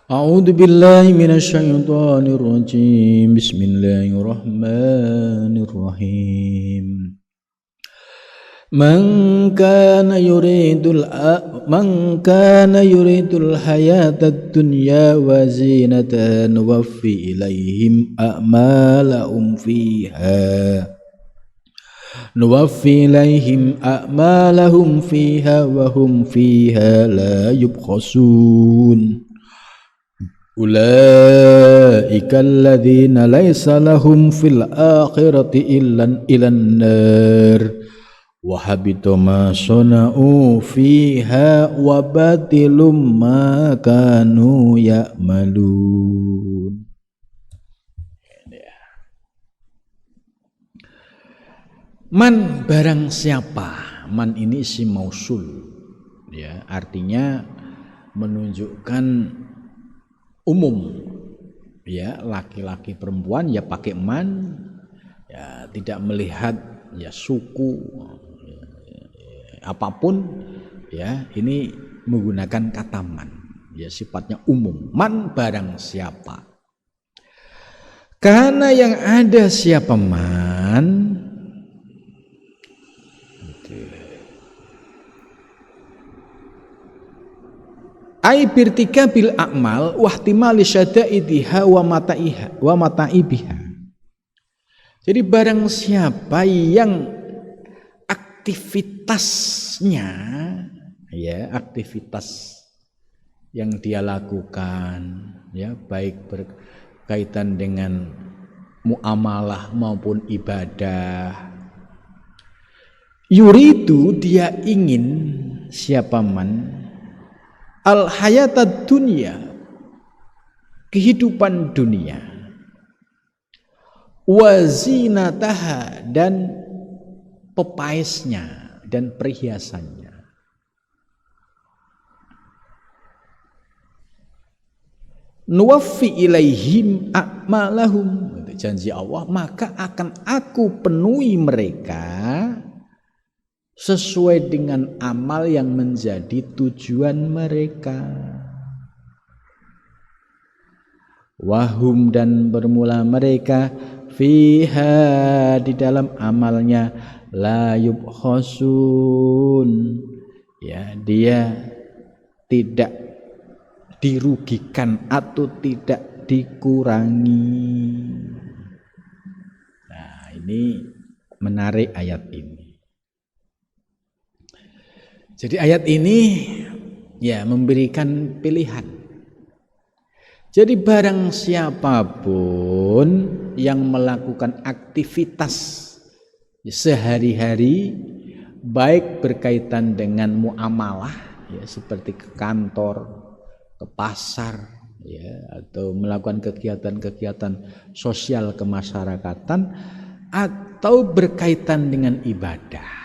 A'udzu billahi minasyaitonir rajim. Bismillahirrahmanirrahim. Man kana yuridul hayatad dunya wa zinatan nuwaffi ilaihim a'malahum fiha wa hum fiha la yubkhasun. Ulaika alladzina laisa lahum fil akhirati illan nar wa habita ma sana'u fiha wa batilum ma kanu ya'malun. Man barang siapa, man ini isim mausul, ya, artinya menunjukkan umum, ya, laki-laki perempuan ya pakai man, ya, tidak melihat ya suku, apapun, ya, ini menggunakan kata man, ya, sifatnya umum. Man barang siapa, karena yang ada siapa man, ai birtika bil a'mal wahtimali syada'idiha wa mata'ibiha. Jadi barang siapa yang aktivitasnya, ya, aktivitas yang dia lakukan, ya, baik berkaitan dengan muamalah maupun ibadah, yuridu dia ingin siapa man al hayatad dunya, kehidupan dunia, wa zinataha, dan pepaesnya dan perhiasannya. Nuwaffi ilaihim a'malahum, itu janji Allah, maka akan aku penuhi mereka sesuai dengan amal yang menjadi tujuan mereka. Wahum, dan bermula mereka, fiha, di dalam amalnya, la yubkhasun, ya, dia tidak dirugikan atau tidak dikurangi. Nah, ini menarik ayat ini. Jadi ayat ini, ya, memberikan pilihan. Jadi barang siapapun yang melakukan aktivitas sehari-hari, baik berkaitan dengan muamalah, ya, seperti ke kantor, ke pasar, ya, atau melakukan kegiatan-kegiatan sosial kemasyarakatan, atau berkaitan dengan ibadah,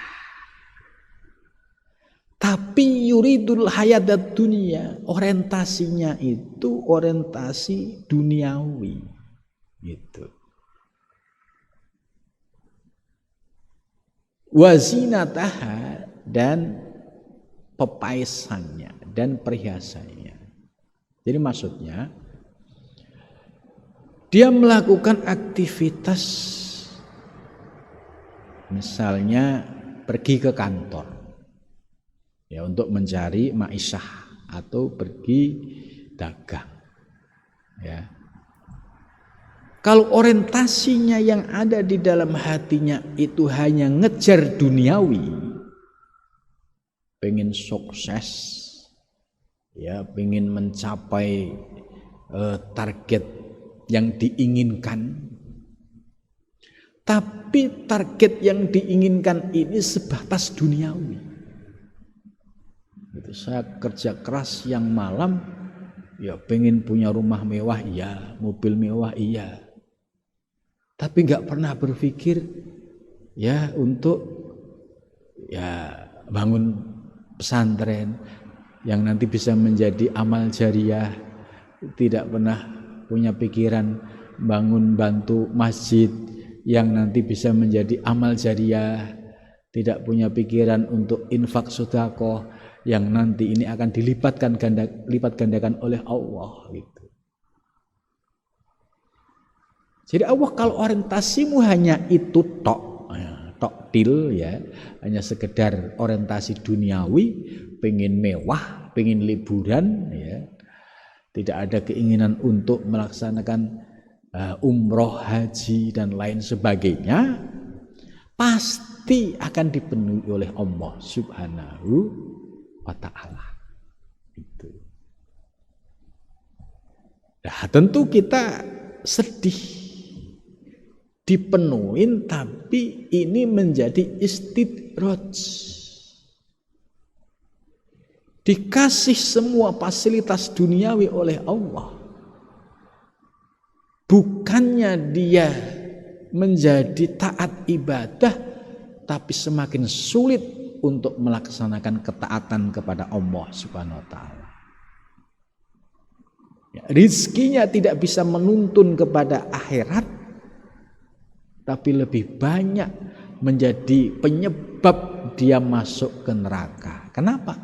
tapi yuridul hayadat dunia, orientasinya itu orientasi duniawi, gitu. Wazinataha, dan pepaesannya dan perhiasannya. Jadi maksudnya dia melakukan aktivitas, misalnya pergi ke kantor, ya, untuk mencari ma'isyah atau pergi dagang, ya. Kalau orientasinya yang ada di dalam hatinya itu hanya ngejar duniawi, pengen sukses, ya, pengen mencapai target yang diinginkan, tapi target yang diinginkan ini sebatas duniawi. Itu saya kerja keras siang malam, ya, pengen punya rumah mewah, iya, mobil mewah, iya, tapi nggak pernah berpikir, ya, untuk, ya, bangun pesantren yang nanti bisa menjadi amal jariah. Tidak pernah punya pikiran bangun bantu masjid yang nanti bisa menjadi amal jariah. Tidak punya pikiran untuk infak sedekah yang nanti ini akan lipat gandakan oleh Allah gitu. Jadi Allah kalau orientasimu hanya itu tok til ya, hanya sekedar orientasi duniawi, pengen mewah, pengen liburan ya, tidak ada keinginan untuk melaksanakan umroh, haji dan lain sebagainya, pasti akan dipenuhi oleh Allah Subhanahu wa ta'ala. Itu. Nah, tentu kita sedih dipenuhin, tapi ini menjadi istidraj. Dikasih semua fasilitas duniawi oleh Allah, bukannya dia menjadi taat ibadah, tapi semakin sulit untuk melaksanakan ketaatan kepada Allah Subhanahu wa ta'ala. Ya, rizkinya tidak bisa menuntun kepada akhirat, tapi lebih banyak menjadi penyebab dia masuk ke neraka. Kenapa?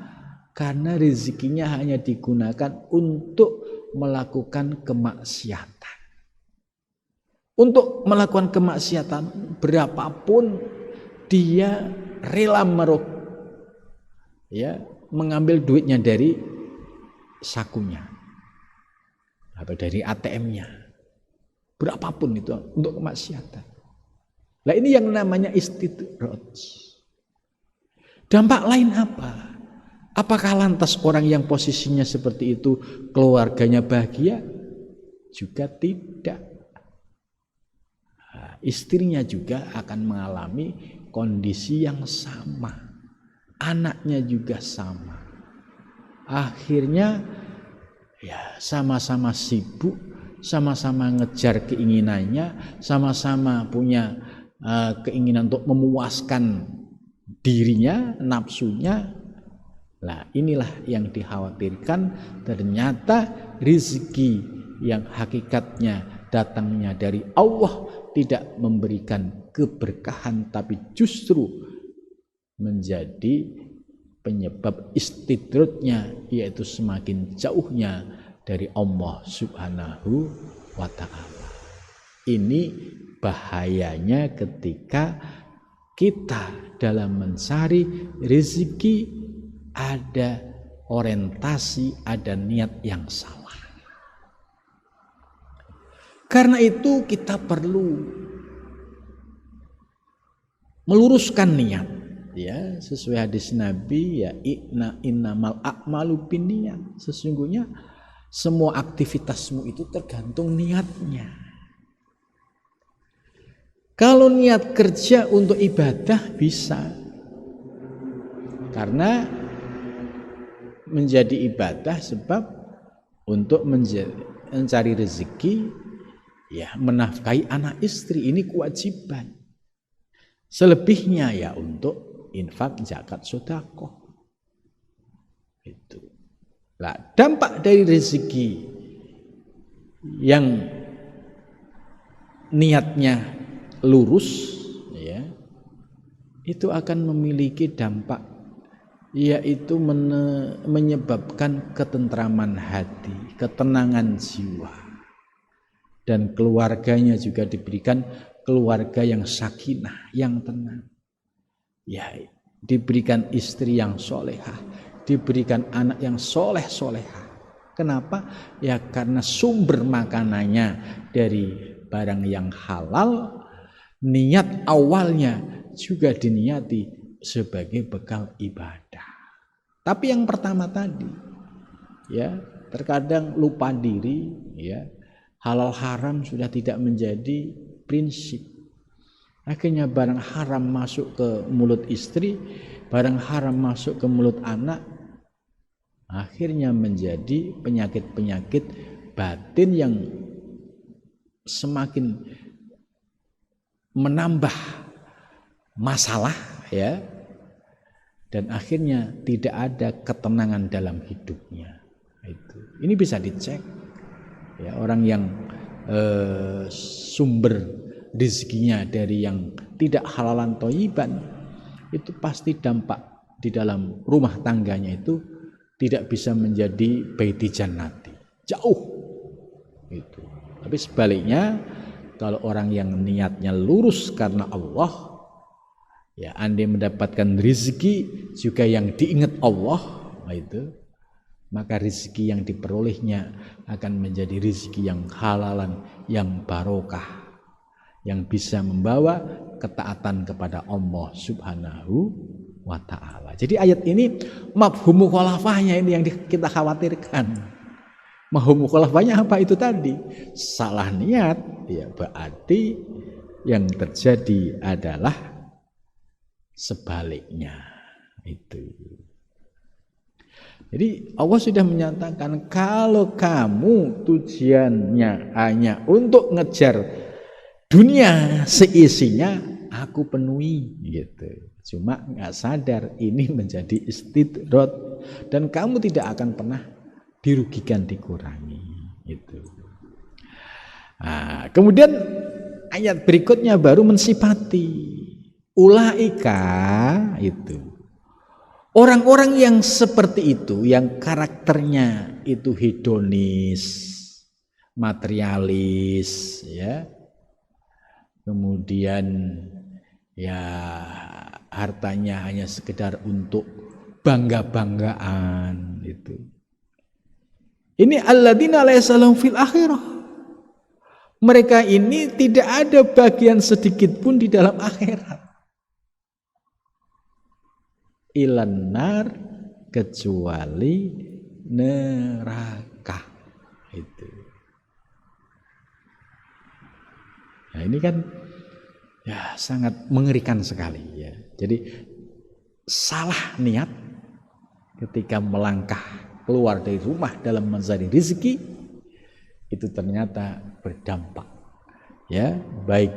Karena rezekinya hanya digunakan untuk melakukan kemaksiatan. Untuk melakukan kemaksiatan berapapun dia rela mengambil duitnya dari sakunya atau dari ATM-nya. Berapapun itu untuk kemaksiatan. Nah, ini yang namanya istidraj. Dampak lain apa? Apakah lantas orang yang posisinya seperti itu keluarganya bahagia? Juga tidak. Nah, istrinya juga akan mengalami kondisi yang sama. Anaknya juga sama. Akhirnya ya sama-sama sibuk, sama-sama ngejar keinginannya, sama-sama punya keinginan untuk memuaskan dirinya, nafsunya. Nah, inilah yang dikhawatirkan, ternyata rezeki yang hakikatnya datangnya dari Allah tidak memberikan keberkahan, tapi justru menjadi penyebab istidrajnya, yaitu semakin jauhnya dari Allah Subhanahu wa ta'ala. Ini bahayanya ketika kita dalam mencari rezeki ada orientasi, ada niat yang salah. Karena itu kita perlu meluruskan niat, ya, sesuai hadis Nabi, ya, innamal a'malu binniyat. Sesungguhnya semua aktivitasmu itu tergantung niatnya. Kalau niat kerja untuk ibadah bisa, karena menjadi ibadah sebab untuk mencari rezeki, ya, menafkahi anak istri, ini kewajiban. Selebihnya ya untuk infak, zakat, sedekah. Itu. Nah, dampak dari rezeki yang niatnya lurus, ya, itu akan memiliki dampak, yaitu menyebabkan ketentraman hati, ketenangan jiwa, dan keluarganya juga diberikan keluarga yang sakinah, yang tenang, ya, diberikan istri yang solehah, diberikan anak yang solehah. Kenapa? Ya karena sumber makanannya dari barang yang halal. Niat awalnya juga diniati sebagai bekal ibadah. Tapi yang pertama tadi, ya, terkadang lupa diri, ya, halal haram sudah tidak menjadi prinsip. Akhirnya barang haram masuk ke mulut istri, barang haram masuk ke mulut anak, akhirnya menjadi penyakit-penyakit batin yang semakin menambah masalah, ya, dan akhirnya tidak ada ketenangan dalam hidupnya. Ini bisa dicek, ya, orang yang sumber rezekinya dari yang tidak halalan thayyiban, itu pasti dampak di dalam rumah tangganya itu tidak bisa menjadi baiti jannati. Jauh itu. Tapi sebaliknya kalau orang yang niatnya lurus karena Allah, ya andai mendapatkan rezeki juga yang diingat Allah, itu maka rezeki yang diperolehnya akan menjadi rezeki yang halalan, yang barokah, yang bisa membawa ketaatan kepada Allah Subhanahu wa ta'ala. Jadi ayat ini mafhum mukhalafahnya ini yang kita khawatirkan. Mafhum mukhalafahnya apa itu tadi? Salah niat, ya berarti yang terjadi adalah sebaliknya itu. Jadi Allah sudah menyatakan kalau kamu tujuannya hanya untuk ngejar dunia seisinya, aku penuhi gitu. Cuma nggak sadar ini menjadi istidraj dan kamu tidak akan pernah dirugikan, dikurangi itu. Nah, kemudian ayat berikutnya baru mensifati ulaika itu orang-orang yang seperti itu, yang karakternya itu hedonis, materialis, ya. Kemudian ya hartanya hanya sekedar untuk bangga-banggaan itu. Ini alladzina laisa lahum fil akhirah. Mereka ini tidak ada bagian sedikit pun di dalam akhirat. Ilan nar, kecuali neraka itu. Nah ini kan ya sangat mengerikan sekali ya. Jadi salah niat ketika melangkah keluar dari rumah dalam mencari rezeki itu ternyata berdampak ya, baik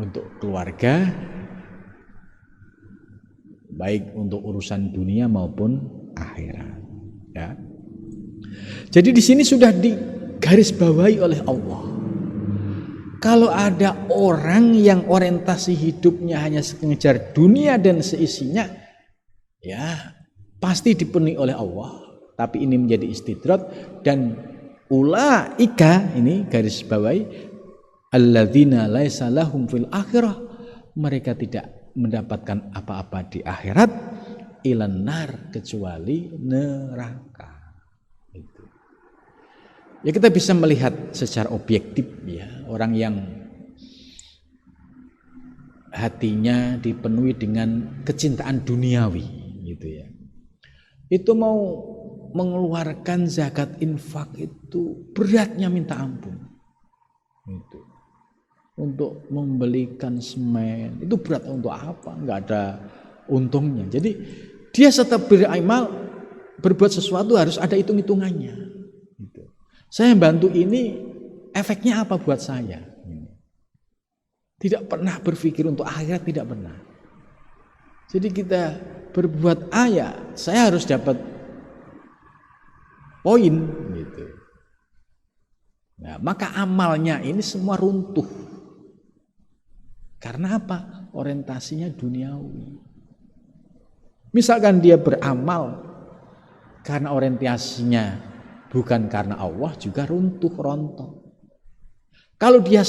untuk keluarga, baik untuk urusan dunia maupun akhirat ya. Jadi di sini sudah digarisbawahi oleh Allah. Kalau ada orang yang orientasi hidupnya hanya mengejar dunia dan seisinya, ya pasti dipenuhi oleh Allah. Tapi ini menjadi istidraj dan ulaika ini garis bawahi alladzina laisa lahum fil akhirah, mereka tidak mendapatkan apa-apa di akhirat ilan nar, kecuali neraka. Itu. Ya kita bisa melihat secara objektif ya, orang yang hatinya dipenuhi dengan kecintaan duniawi gitu ya. Itu mau mengeluarkan zakat infak itu beratnya minta ampun. Itu. Untuk membelikan semen itu berat, untuk apa? Enggak ada untungnya. Jadi dia tetap beramal, berbuat sesuatu harus ada hitung-hitungannya. Gitu. Saya bantu ini efeknya apa buat saya? Tidak pernah berpikir untuk akhirat, tidak pernah. Jadi kita berbuat ya saya harus dapat poin gitu. Nah, maka amalnya ini semua runtuh. Karena apa? Orientasinya duniawi. Misalkan dia beramal karena orientasinya bukan karena Allah, juga runtuh, rontok. Kalau dia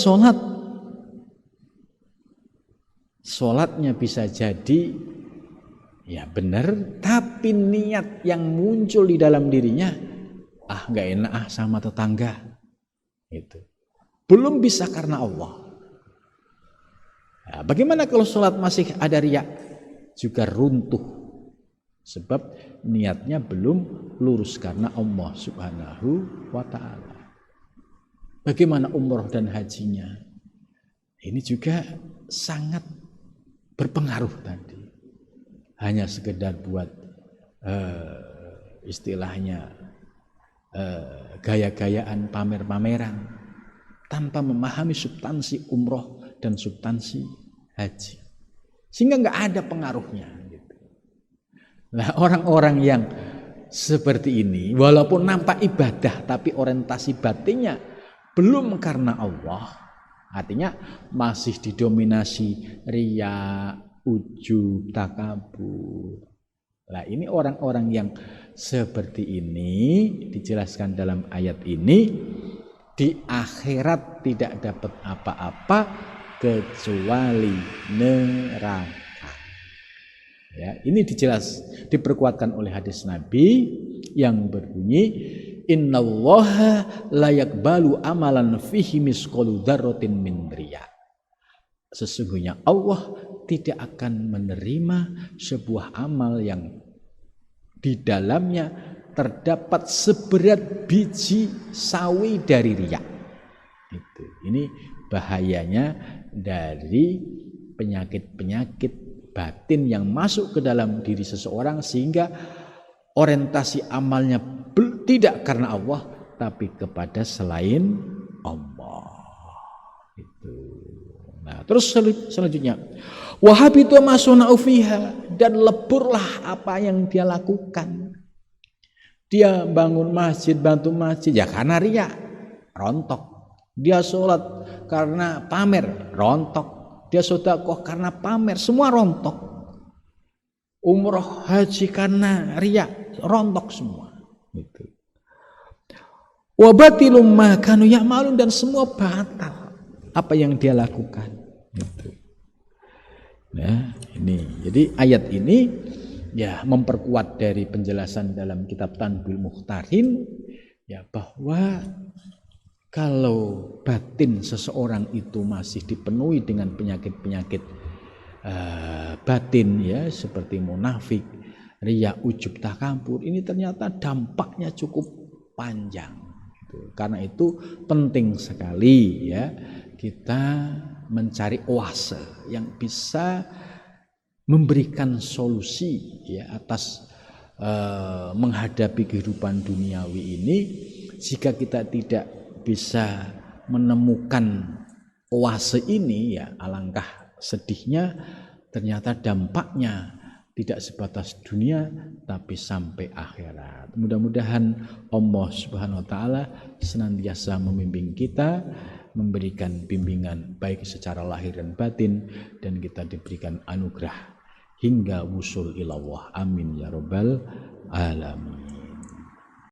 sholatnya bisa jadi ya benar, tapi niat yang muncul di dalam dirinya nggak enak sama tetangga itu, belum bisa karena Allah. Nah, bagaimana kalau sholat masih ada riya? Juga runtuh, sebab niatnya belum lurus karena Allah Subhanahu wa ta'ala. Bagaimana umroh dan hajinya? Ini juga sangat berpengaruh tadi. Hanya sekedar buat istilahnya gaya-gayaan, pamer-pameran, tanpa memahami substansi umroh dan substansi haji, sehingga nggak ada pengaruhnya gitu. Nah, orang-orang yang seperti ini walaupun nampak ibadah tapi orientasi batinnya belum karena Allah, artinya masih didominasi riya, ujub, takabur, Nah, ini orang-orang yang seperti ini dijelaskan dalam ayat ini, di akhirat tidak dapat apa-apa kecuali neraka. Ya, ini diperkuatkan oleh hadis Nabi yang berbunyi, innallaha la yaqbalu amalan fihi misqalu dzarratin min riya. Sesungguhnya Allah tidak akan menerima sebuah amal yang di dalamnya terdapat seberat biji sawi dari riya. Ini bahayanya dari penyakit-penyakit batin yang masuk ke dalam diri seseorang, sehingga orientasi amalnya tidak karena Allah tapi kepada selain Allah. Nah, terus selanjutnya, wahabitu masuna'u fiha, dan leburlah apa yang dia lakukan. Dia bangun masjid, bantu masjid ya karena riya, rontok. Dia sholat karena pamer, rontok. Dia sedekah karena pamer, semua rontok. Umroh haji karena riya, rontok semua. Gitu. Wa batilum ma kanu ya'malun, dan semua batal apa yang dia lakukan. Gitu. Nah, ini. Jadi ayat ini ya memperkuat dari penjelasan dalam kitab Tanbihul Mukhtarin ya, bahwa kalau batin seseorang itu masih dipenuhi dengan penyakit-penyakit batin ya, seperti munafik, riya, ujub, takabur, ini ternyata dampaknya cukup panjang. Karena itu penting sekali ya kita mencari oase yang bisa memberikan solusi ya atas menghadapi kehidupan duniawi ini. Jika kita tidak bisa menemukan oase ini ya, alangkah sedihnya ternyata dampaknya tidak sebatas dunia tapi sampai akhirat. Mudah-mudahan Allah Subhanahu wa taala senantiasa membimbing kita, memberikan bimbingan baik secara lahir dan batin, dan kita diberikan anugerah hingga wusul ilallah. Amin ya rabbal alamin.